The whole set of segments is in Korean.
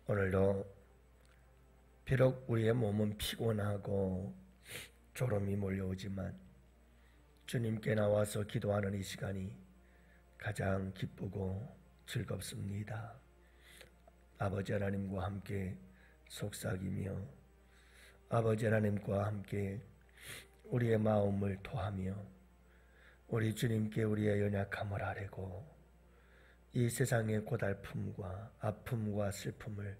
오늘도 비록 우리의 몸은 피곤하고 졸음이 몰려오지만 주님께 나와서 기도하는 이 시간이 가장 기쁘고 즐겁습니다. 아버지 하나님과 함께 속삭이며 아버지 하나님과 함께 우리의 마음을 토하며 우리 주님께 우리의 연약함을 아뢰고 이 세상의 고달픔과 아픔과 슬픔을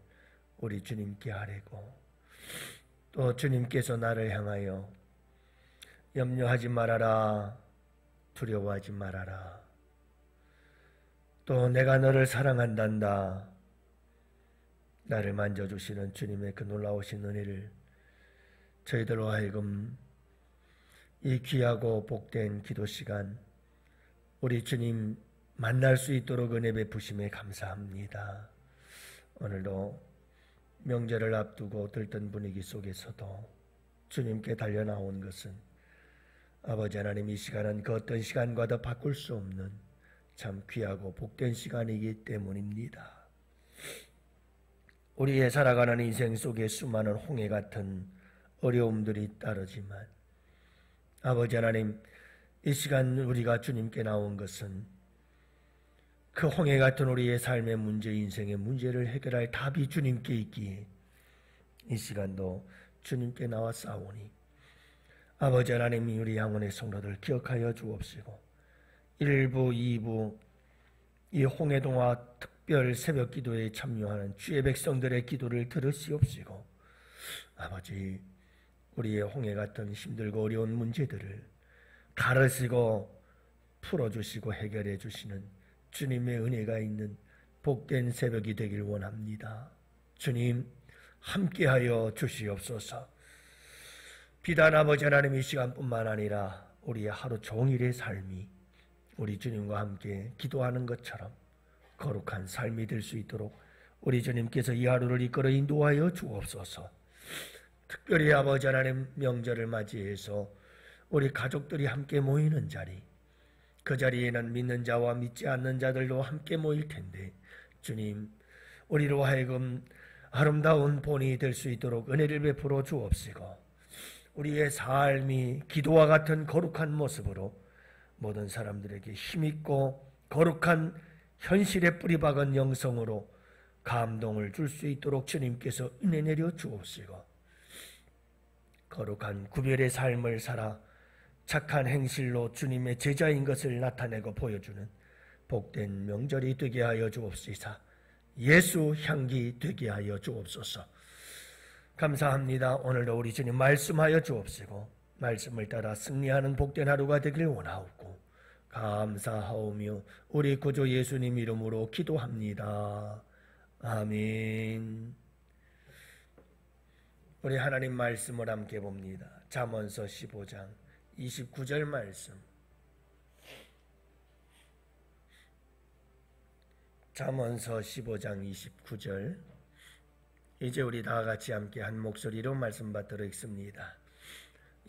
우리 주님께 아뢰고 또 주님께서 나를 향하여 염려하지 말아라, 두려워하지 말아라, 또 내가 너를 사랑한단다, 나를 만져주시는 주님의 그 놀라우신 은혜를 저희들로 하여금 이 귀하고 복된 기도 시간 우리 주님 만날 수 있도록 은혜 베푸심에 감사합니다. 오늘도 명절을 앞두고 들뜬 분위기 속에서도 주님께 달려나온 것은 아버지 하나님 이 시간은 그 어떤 시간과도 바꿀 수 없는 참 귀하고 복된 시간이기 때문입니다. 우리의 살아가는 인생 속에 수많은 홍해 같은 어려움들이 따르지만 아버지 하나님 이 시간 우리가 주님께 나온 것은 그 홍해 같은 우리의 삶의 문제, 인생의 문제를 해결할 답이 주님께 있기에 이 시간도 주님께 나와 싸우니 아버지 하나님이 우리 양원의 성도들 기억하여 주옵시고 1부, 2부 이 홍해동화 특별 새벽 기도에 참여하는 주의 백성들의 기도를 들으시옵시고 아버지 우리의 홍해 같은 힘들고 어려운 문제들을 가르시고 풀어주시고 해결해 주시는 주님의 은혜가 있는 복된 새벽이 되길 원합니다. 주님 함께하여 주시옵소서. 비단 아버지 하나님 이 시간뿐만 아니라 우리의 하루 종일의 삶이 우리 주님과 함께 기도하는 것처럼 거룩한 삶이 될 수 있도록 우리 주님께서 이 하루를 이끌어 인도하여 주옵소서. 특별히 아버지 하나님 명절을 맞이해서 우리 가족들이 함께 모이는 자리, 그 자리에는 믿는 자와 믿지 않는 자들도 함께 모일 텐데 주님 우리로 하여금 아름다운 본이 될 수 있도록 은혜를 베풀어 주옵시고 우리의 삶이 기도와 같은 거룩한 모습으로 모든 사람들에게 힘있고 거룩한 현실에 뿌리박은 영성으로 감동을 줄 수 있도록 주님께서 은혜 내려 주옵시고 거룩한 구별의 삶을 살아 착한 행실로 주님의 제자인 것을 나타내고 보여주는 복된 명절이 되게 하여 주옵시사. 예수 향기 되게 하여 주옵소서. 감사합니다. 오늘도 우리 주님 말씀하여 주옵시고 말씀을 따라 승리하는 복된 하루가 되길 원하옵고 감사하오며 우리 구주 예수님 이름으로 기도합니다. 아멘. 우리 하나님 말씀을 함께 봅니다. 잠언서 15장 29절 말씀. 잠언서 15장 29절. 이제 우리 다 같이 함께 한 목소리로 말씀 받도록 읽습니다.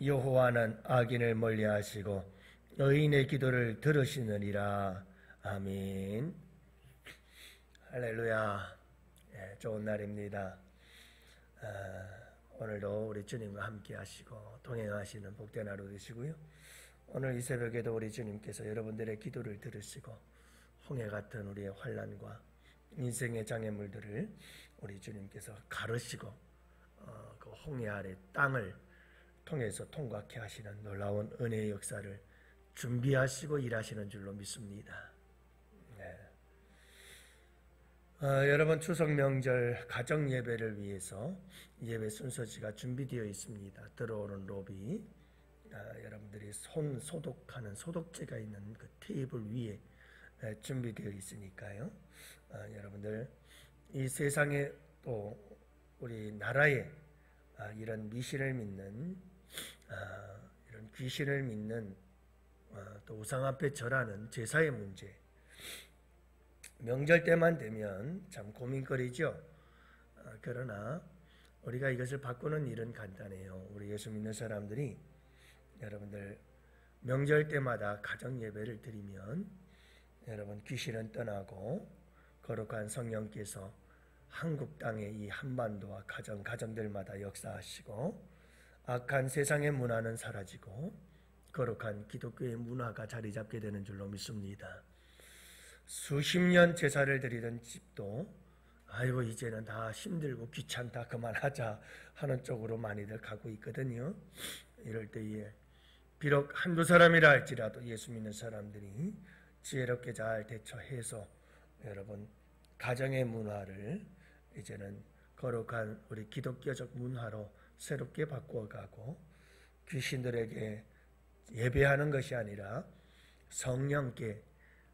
여호와는 악인을 멀리하시고 의인의 기도를 들으시느니라. 아멘. 할렐루야. 좋은 날입니다. 오늘도 우리 주님과 함께 하시고 동행하시는 복된 하루 되시고요. 오늘 이 새벽에도 우리 주님께서 여러분들의 기도를 들으시고 홍해 같은 우리의 환난과 인생의 장애물들을 우리 주님께서 가르시고 그 홍해 아래 땅을 통해서 통과케 하시는 놀라운 은혜의 역사를 준비하시고 일하시는 줄로 믿습니다. 여러분 추석 명절 가정 예배를 위해서 예배 순서지가 준비되어 있습니다. 들어오는 로비 여러분들이 손 소독하는 소독제가 있는 그 테이블 위에 준비되어 있으니까요. 여러분들 이 세상에 또 우리 나라에 이런 미신을 믿는 이런 귀신을 믿는 또 우상 앞에 절하는 제사의 문제 명절 때만 되면 참 고민거리죠. 그러나 우리가 이것을 바꾸는 일은 간단해요. 우리 예수 믿는 사람들이 여러분들 명절 때마다 가정 예배를 드리면 여러분 귀신은 떠나고 거룩한 성령께서 한국 땅의 이 한반도와 가정들마다 역사하시고 악한 세상의 문화는 사라지고 거룩한 기독교의 문화가 자리 잡게 되는 줄로 믿습니다. 수십 년 제사를 드리던 집도 아이고 이제는 다 힘들고 귀찮다 그만하자 하는 쪽으로 많이들 가고 있거든요. 이럴 때에 비록 한두 사람이라 할지라도 예수 믿는 사람들이 지혜롭게 잘 대처해서 여러분 가정의 문화를 이제는 거룩한 우리 기독교적 문화로 새롭게 바꾸어가고 귀신들에게 예배하는 것이 아니라 성령께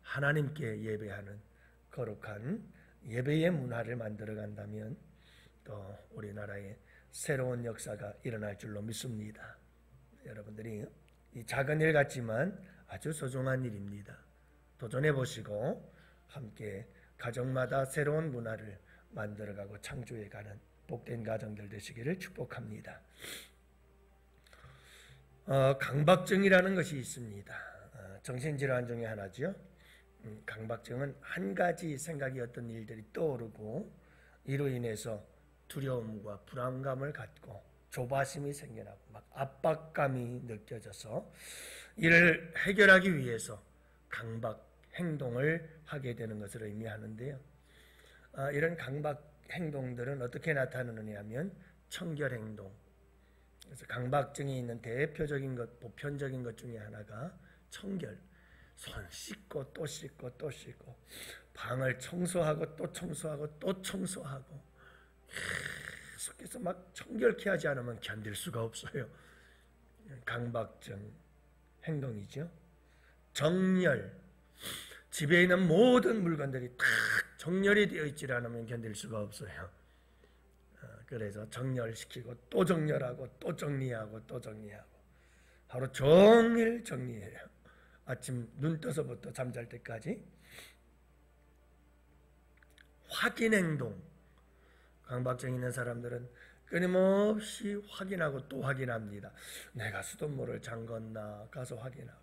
하나님께 예배하는 거룩한 예배의 문화를 만들어 간다면 또 우리나라에 새로운 역사가 일어날 줄로 믿습니다. 여러분들이 이 작은 일 같지만 아주 소중한 일입니다. 도전해 보시고 함께 가정마다 새로운 문화를 만들어가고 창조해가는 복된 가정들 되시기를 축복합니다. 강박증이라는 것이 있습니다. 정신질환 중에 하나죠. 강박증은 한 가지 생각이 어떤 일들이 떠오르고 이로 인해서 두려움과 불안감을 갖고 조바심이 생겨나고 막 압박감이 느껴져서 이를 해결하기 위해서 강박 행동을 하게 되는 것을 의미하는데요. 이런 강박 행동들은 어떻게 나타나느냐 하면 청결 행동. 그래서 강박증이 있는 대표적인 것, 보편적인 것 중에 하나가 청결. 손 씻고 또 씻고 또 씻고 방을 청소하고 또 청소하고 또 청소하고 계속해서 막 청결케 하지 않으면 견딜 수가 없어요. 강박증 행동이죠. 정열. 집에 있는 모든 물건들이 다 정렬이 되어 있지 않으면 견딜 수가 없어요. 그래서 정렬시키고 또 정렬하고 또 정리하고 또 정리하고 하루 종일 정리해요. 아침 눈 떠서부터 잠잘 때까지. 확인 행동. 강박증 있는 사람들은 끊임없이 확인하고 또 확인합니다. 내가 수돗물을 잠궜나 가서 확인하고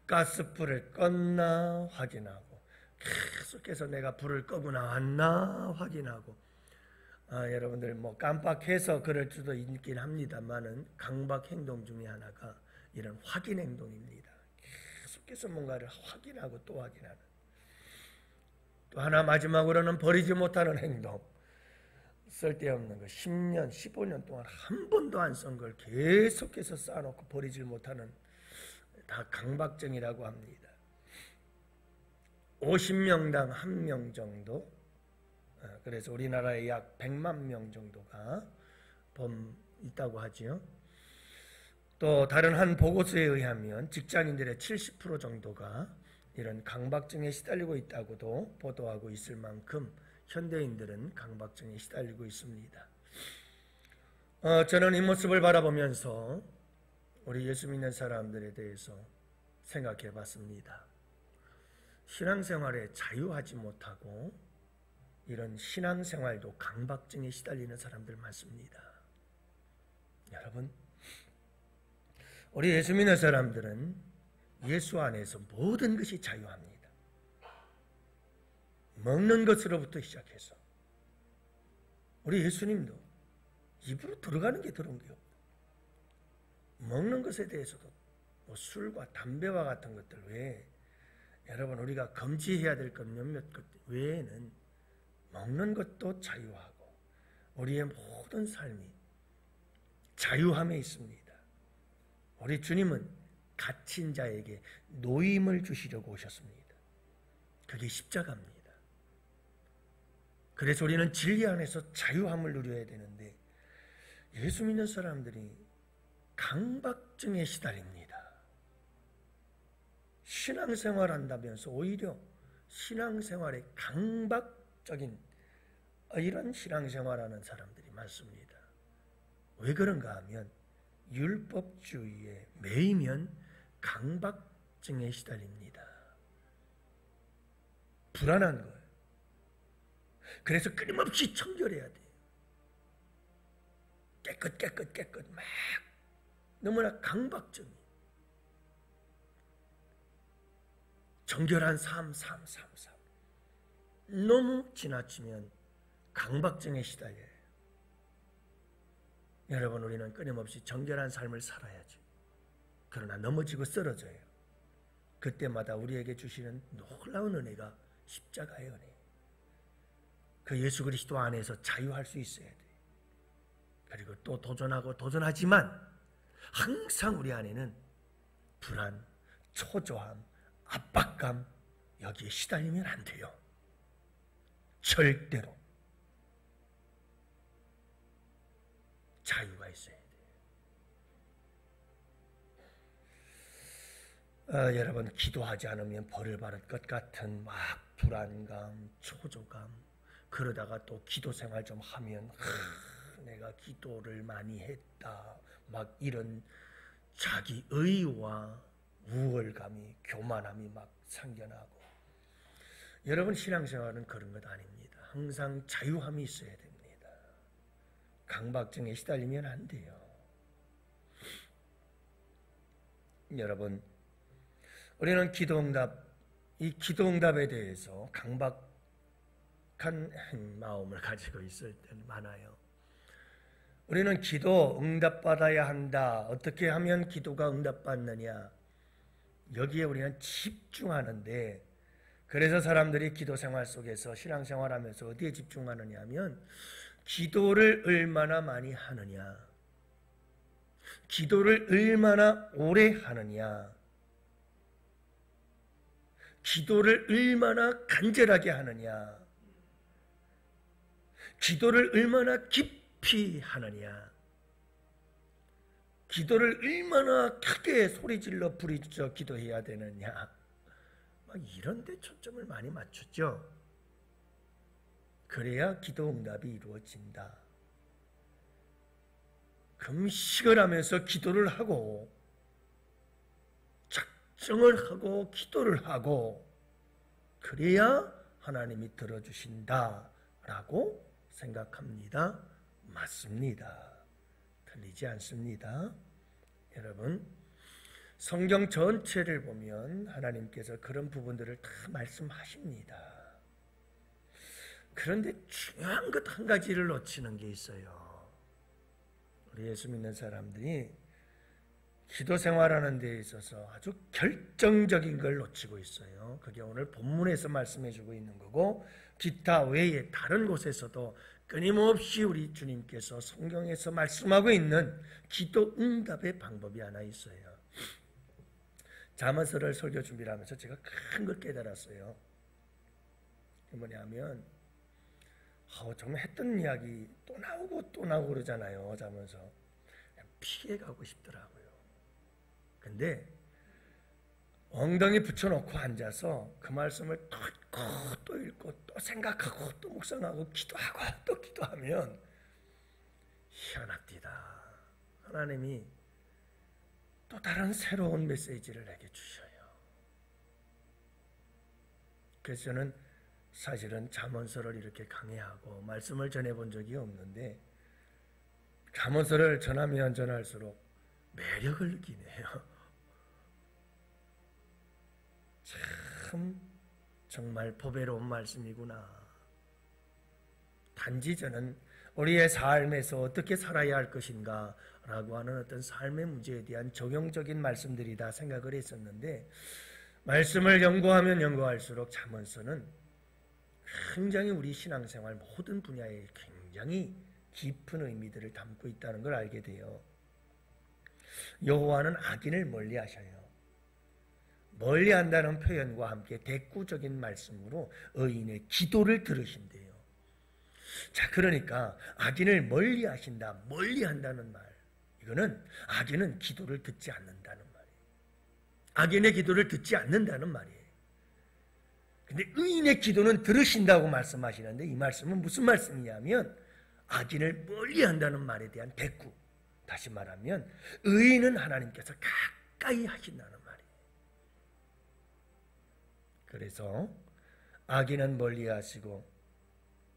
가스불을 껐나 확인하고 계속해서 내가 불을 끄고 나왔나 확인하고 여러분들 뭐 깜빡해서 그럴 수도 있긴 합니다만은 강박 행동 중에 하나가 이런 확인 행동입니다. 계속해서 뭔가를 확인하고 또 확인하는. 또 하나 마지막으로는 버리지 못하는 행동. 쓸데없는 거 10년, 15년 동안 한 번도 안 쓴 걸 계속해서 쌓아놓고 버리질 못하는 다 강박증이라고 합니다. 50명당 1명 정도, 그래서 우리나라에 약 100만 명 정도가 있다고 하지요. 또 다른 한 보고서에 의하면 직장인들의 70% 정도가 이런 강박증에 시달리고 있다고도 보도하고 있을 만큼 현대인들은 강박증에 시달리고 있습니다. 저는 이 모습을 바라보면서 우리 예수 믿는 사람들에 대해서 생각해 봤습니다. 신앙생활에 자유하지 못하고 이런 신앙생활도 강박증에 시달리는 사람들 많습니다. 여러분, 우리 예수 믿는 사람들은 예수 안에서 모든 것이 자유합니다. 먹는 것으로부터 시작해서 우리 예수님도 입으로 들어가는 게 들어온 게 없고 먹는 것에 대해서도 뭐 술과 담배와 같은 것들 외에 여러분 우리가 금지해야 될 것 몇몇 것 외에는 먹는 것도 자유하고 우리의 모든 삶이 자유함에 있습니다. 우리 주님은 갇힌 자에게 노임을 주시려고 오셨습니다. 그게 십자가입니다. 그래서 우리는 진리 안에서 자유함을 누려야 되는데 예수 믿는 사람들이 강박증에 시달립니다. 신앙생활 한다면서 오히려 신앙생활에 강박적인 이런 신앙생활하는 사람들이 많습니다. 왜 그런가 하면 율법주의에 매이면 강박증에 시달립니다. 불안한 거예요. 그래서 끊임없이 청결해야 돼요. 깨끗 막 너무나 강박증이. 정결한 삶. 너무 지나치면 강박증에 시달려요. 여러분, 우리는 끊임없이 정결한 삶을 살아야지. 그러나 넘어지고 쓰러져요. 그때마다 우리에게 주시는 놀라운 은혜가 십자가의 은혜예요. 그 예수 그리스도 안에서 자유할 수 있어야 돼요. 그리고 또 도전하고 도전하지만 항상 우리 안에는 불안, 초조함, 압박감, 여기에 시달리면 안 돼요. 절대로. 자유가 있어야 돼요. 여러분, 기도하지 않으면 벌을 받을 것 같은 막 불안감, 초조감, 그러다가 또 기도 생활 좀 하면 내가 기도를 많이 했다, 막 이런 자기 의와 우월감이, 교만함이 막 생겨나고. 여러분, 신앙생활은 그런 것 아닙니다. 항상 자유함이 있어야 됩니다. 강박증에 시달리면 안 돼요. 여러분, 우리는 이 기도응답에 대해서 강박한 마음을 가지고 있을 때는 많아요. 우리는 기도 응답받아야 한다. 어떻게 하면 기도가 응답받느냐. 여기에 우리는 집중하는데, 그래서 사람들이 기도 생활 속에서 신앙생활하면서 어디에 집중하느냐 하면 기도를 얼마나 많이 하느냐, 기도를 얼마나 오래 하느냐, 기도를 얼마나 간절하게 하느냐, 기도를 얼마나 깊이 하느냐, 기도를 얼마나 크게 소리질러 부르짖어 기도해야 되느냐, 막 이런 데 초점을 많이 맞췄죠. 그래야 기도 응답이 이루어진다. 금식을 하면서 기도를 하고, 작정을 하고 기도를 하고, 그래야 하나님이 들어주신다라고 생각합니다. 맞습니다. 틀리지 않습니다. 여러분, 성경 전체를 보면 하나님께서 그런 부분들을 다 말씀하십니다. 그런데 중요한 것 한 가지를 놓치는 게 있어요. 우리 예수 믿는 사람들이 기도 생활하는 데 있어서 아주 결정적인 걸 놓치고 있어요. 그게 오늘 본문에서 말씀해 주고 있는 거고, 기타 외에 다른 곳에서도 끊임없이 우리 주님께서 성경에서 말씀하고 있는 기도 응답의 방법이 하나 있어요. 잠언서를 설교 준비를 하면서 제가 큰 걸 깨달았어요. 그게 뭐냐면, 정말 했던 이야기 또 나오고 또 나오고 그러잖아요. 잠언서. 피해가고 싶더라고요. 근데 엉덩이 붙여놓고 앉아서 그 말씀을 또 읽고 또 읽고 또 생각하고 또 묵상하고 기도하고 또 기도하면 희한합니다. 하나님이 또 다른 새로운 메시지를 내게 주셔요. 그래서 저는 사실은 잠언서를 이렇게 강의하고 말씀을 전해본 적이 없는데, 잠언서를 전하면 전할수록 매력을 느끼네요. 참 정말 보배로운 말씀이구나. 단지 저는 우리의 삶에서 어떻게 살아야 할 것인가 라고 하는 어떤 삶의 문제에 대한 적용적인 말씀들이다 생각을 했었는데, 말씀을 연구하면 연구할수록 잠언서는 굉장히 우리 신앙생활 모든 분야에 굉장히 깊은 의미들을 담고 있다는 걸 알게 돼요. 여호와는 악인을 멀리하셔요. 멀리한다는 표현과 함께 대꾸적인 말씀으로 의인의 기도를 들으신대요. 자, 그러니까 악인을 멀리하신다, 멀리한다는 말, 이거는 악인은 기도를 듣지 않는다는 말이에요. 악인의 기도를 듣지 않는다는 말이에요. 근데 의인의 기도는 들으신다고 말씀하시는데, 이 말씀은 무슨 말씀이냐면 악인을 멀리한다는 말에 대한 대꾸. 다시 말하면 의인은 하나님께서 가까이 하신다는 말이에요. 그래서 악인은 멀리하시고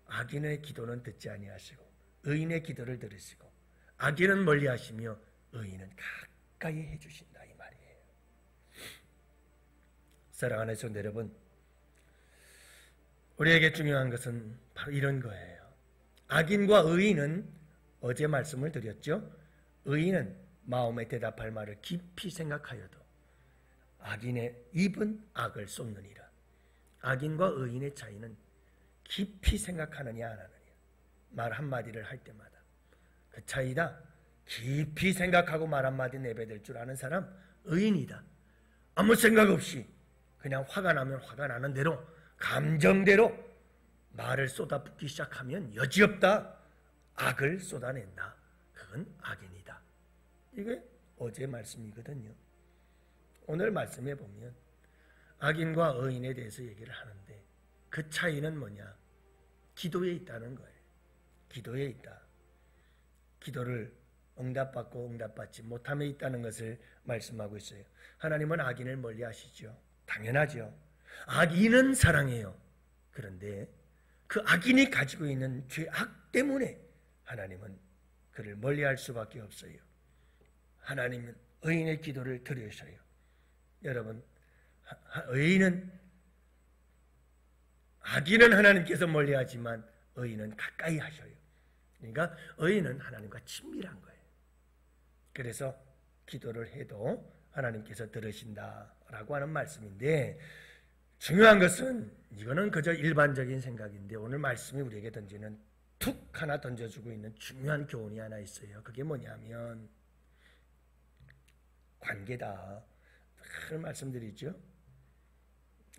악인의 기도는 듣지 아니하시고 의인의 기도를 들으시고, 악인은 멀리하시며 의인은 가까이 해주신다, 이 말이에요. 사랑하는 성도 여러분, 우리에게 중요한 것은 바로 이런 거예요. 악인과 의인은 어제 말씀을 드렸죠. 의인은 마음에 대답할 말을 깊이 생각하여도 악인의 입은 악을 쏟느니라. 악인과 의인의 차이는 깊이 생각하느냐 안 하느냐, 말 한마디를 할 때마다 그 차이다. 깊이 생각하고 말 한마디 내뱉을 줄 아는 사람 의인이다. 아무 생각 없이 그냥 화가 나면 화가 나는 대로 감정대로 말을 쏟아붓기 시작하면 여지없다 악을 쏟아낸다. 그건 악인이다. 이게 어제 말씀이거든요. 오늘 말씀에 보면 악인과 의인에 대해서 얘기를 하는데 그 차이는 뭐냐? 기도에 있다는 거예요. 기도에 있다. 기도를 응답받고 응답받지 못함에 있다는 것을 말씀하고 있어요. 하나님은 악인을 멀리하시죠. 당연하죠. 악인은 사랑해요. 그런데 그 악인이 가지고 있는 죄악 때문에 하나님은 그를 멀리할 수밖에 없어요. 하나님은 의인의 기도를 들으셔요. 여러분, 악인은 하나님께서 멀리하지만 의인은 가까이 하셔요. 그러니까 의인은 하나님과 친밀한 거예요. 그래서 기도를 해도 하나님께서 들으신다라고 하는 말씀인데, 중요한 것은 이거는 그저 일반적인 생각인데 오늘 말씀이 우리에게 던지는 툭 하나 던져주고 있는 중요한 교훈이 하나 있어요. 그게 뭐냐면 관계다. 늘 말씀드리죠.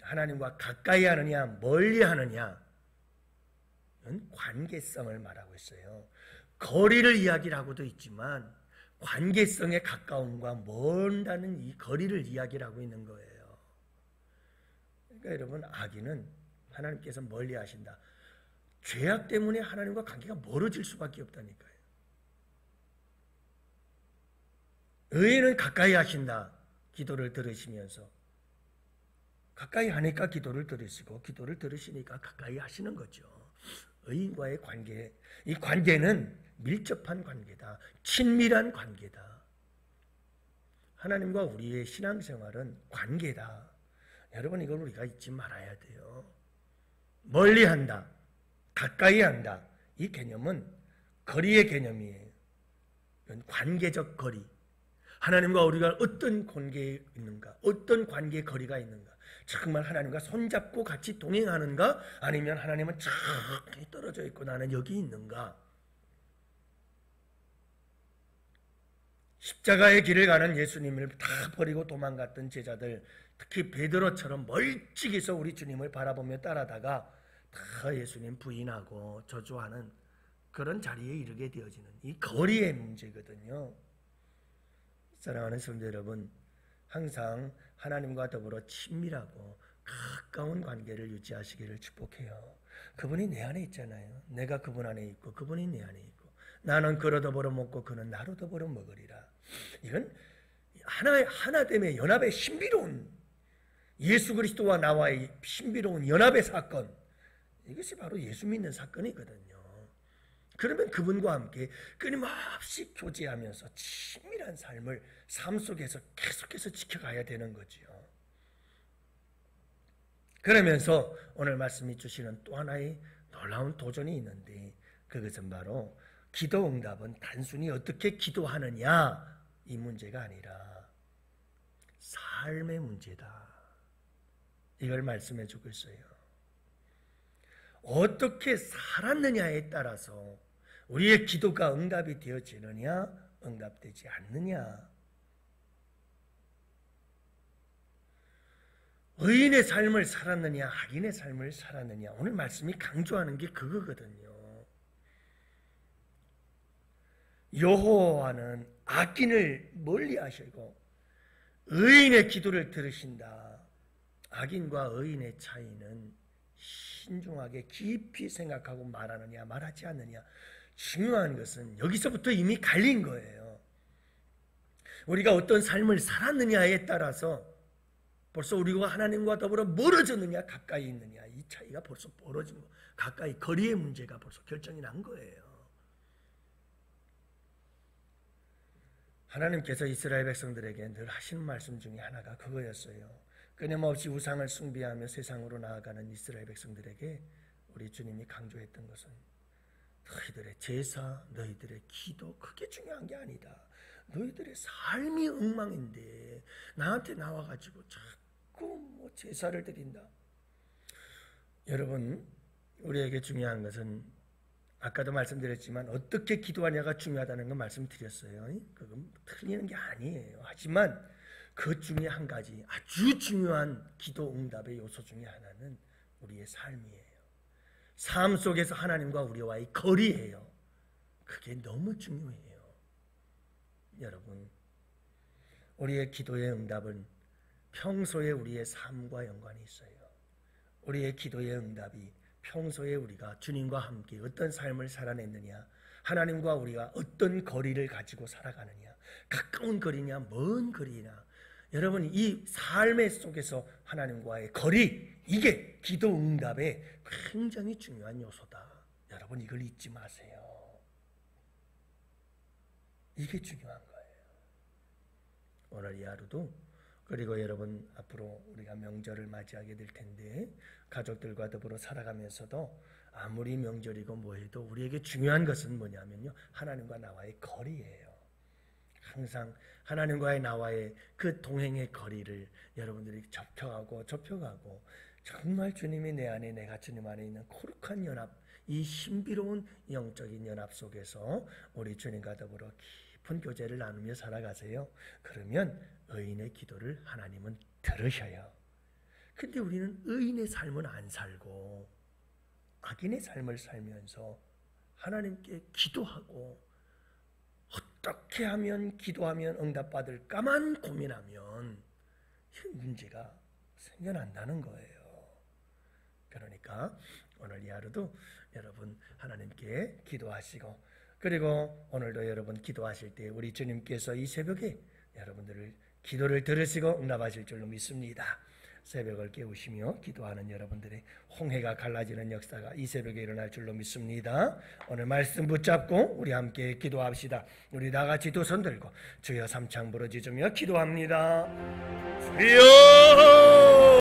하나님과 가까이 하느냐 멀리 하느냐는 관계성을 말하고 있어요. 거리를 이야기하고도 있지만 관계성의 가까움과 멀다는 이 거리를 이야기를 하고 있는 거예요. 그러니까 여러분, 악인은 하나님께서 멀리 하신다. 죄악 때문에 하나님과 관계가 멀어질 수밖에 없다니까요. 의인은 가까이 하신다. 기도를 들으시면서 가까이 하니까 기도를 들으시고 기도를 들으시니까 가까이 하시는 거죠. 의인과의 관계, 이 관계는 밀접한 관계다. 친밀한 관계다. 하나님과 우리의 신앙생활은 관계다. 여러분, 이걸 우리가 잊지 말아야 돼요. 멀리한다, 가까이 한다. 이 개념은 거리의 개념이에요. 이건 관계적 거리. 하나님과 우리가 어떤 관계에 있는가, 어떤 관계의 거리가 있는가. 정말 하나님과 손잡고 같이 동행하는가, 아니면 하나님은 저기 떨어져 있고 나는 여기 있는가. 십자가의 길을 가는 예수님을 다 버리고 도망갔던 제자들, 특히 베드로처럼 멀찍이서 우리 주님을 바라보며 따라다가 다 예수님 부인하고 저주하는 그런 자리에 이르게 되어지는 이 거리의 문제거든요. 사랑하는 성도 여러분, 항상 하나님과 더불어 친밀하고 가까운 관계를 유지하시기를 축복해요. 그분이 내 안에 있잖아요. 내가 그분 안에 있고 그분이 내 안에 있고, 나는 그로 더불어 먹고 그는 나로 더불어 먹으리라. 이건 하나됨의 연합의 신비로운, 예수 그리스도와 나와의 신비로운 연합의 사건, 이것이 바로 예수 믿는 사건이거든요. 그러면 그분과 함께 끊임없이 교제하면서 친밀한 삶을 삶 속에서 계속해서 지켜가야 되는 거지요. 그러면서 오늘 말씀이 주시는 또 하나의 놀라운 도전이 있는데, 그것은 바로 기도 응답은 단순히 어떻게 기도하느냐 이 문제가 아니라 삶의 문제다. 이걸 말씀해 주고 있어요. 어떻게 살았느냐에 따라서 우리의 기도가 응답이 되어지느냐 응답되지 않느냐. 의인의 삶을 살았느냐 악인의 삶을 살았느냐, 오늘 말씀이 강조하는 게 그거거든요. 여호와는 악인을 멀리하시고 의인의 기도를 들으신다. 악인과 의인의 차이는 신중하게 깊이 생각하고 말하느냐 말하지 않느냐. 중요한 것은 여기서부터 이미 갈린 거예요. 우리가 어떤 삶을 살았느냐에 따라서 벌써 우리가 하나님과 더불어 멀어졌느냐 가까이 있느냐, 이 차이가 벌써 벌어진 거, 가까이 거리의 문제가 벌써 결정이 난 거예요. 하나님께서 이스라엘 백성들에게 늘 하시는 말씀 중에 하나가 그거였어요. 끊임없이 우상을 숭배하며 세상으로 나아가는 이스라엘 백성들에게 우리 주님이 강조했던 것은 너희들의 제사, 너희들의 기도 그게 중요한 게 아니다. 너희들의 삶이 엉망인데 나한테 나와가지고 자꾸 뭐 제사를 드린다. 여러분, 우리에게 중요한 것은 아까도 말씀드렸지만 어떻게 기도하냐가 중요하다는 건 말씀드렸어요. 그건 틀리는 게 아니에요. 하지만 그 중에 한 가지 아주 중요한 기도 응답의 요소 중에 하나는 우리의 삶이에요. 삶 속에서 하나님과 우리와의 거리예요. 그게 너무 중요해요. 여러분, 우리의 기도의 응답은 평소에 우리의 삶과 연관이 있어요. 우리의 기도의 응답이 평소에 우리가 주님과 함께 어떤 삶을 살아냈느냐, 하나님과 우리가 어떤 거리를 가지고 살아가느냐, 가까운 거리냐 먼 거리냐, 여러분 이 삶의 속에서 하나님과의 거리, 이게 기도 응답의 굉장히 중요한 요소다. 여러분 이걸 잊지 마세요. 이게 중요한 거예요. 오늘 이 하루도, 그리고 여러분 앞으로 우리가 명절을 맞이하게 될 텐데 가족들과 더불어 살아가면서도 아무리 명절이고 뭐해도 우리에게 중요한 것은 뭐냐면요, 하나님과 나와의 거리예요. 항상 하나님과의 나와의 그 동행의 거리를 여러분들이 좁혀가고 정말 주님이 내 안에, 내가 주님 안에 있는 코룩한 연합, 이 신비로운 영적인 연합 속에서 우리 주님과 더불어 깊은 교제를 나누며 살아가세요. 그러면 의인의 기도를 하나님은 들으셔요. 근데 우리는 의인의 삶은 안 살고 악인의 삶을 살면서 하나님께 기도하고 어떻게 하면 기도하면 응답받을까만 고민하면 문제가 생겨난다는 거예요. 그러니까 오늘 이 하루도 여러분 하나님께 기도하시고, 그리고 오늘도 여러분 기도하실 때 우리 주님께서 이 새벽에 여러분들을 기도를 들으시고 응답하실 줄로 믿습니다. 새벽을 깨우시며 기도하는 여러분들의 홍해가 갈라지는 역사가 이 새벽에 일어날 줄로 믿습니다. 오늘 말씀 붙잡고 우리 함께 기도합시다. 우리 다같이 두 손 들고 주여 삼창 부르짖으며 기도합니다. 주여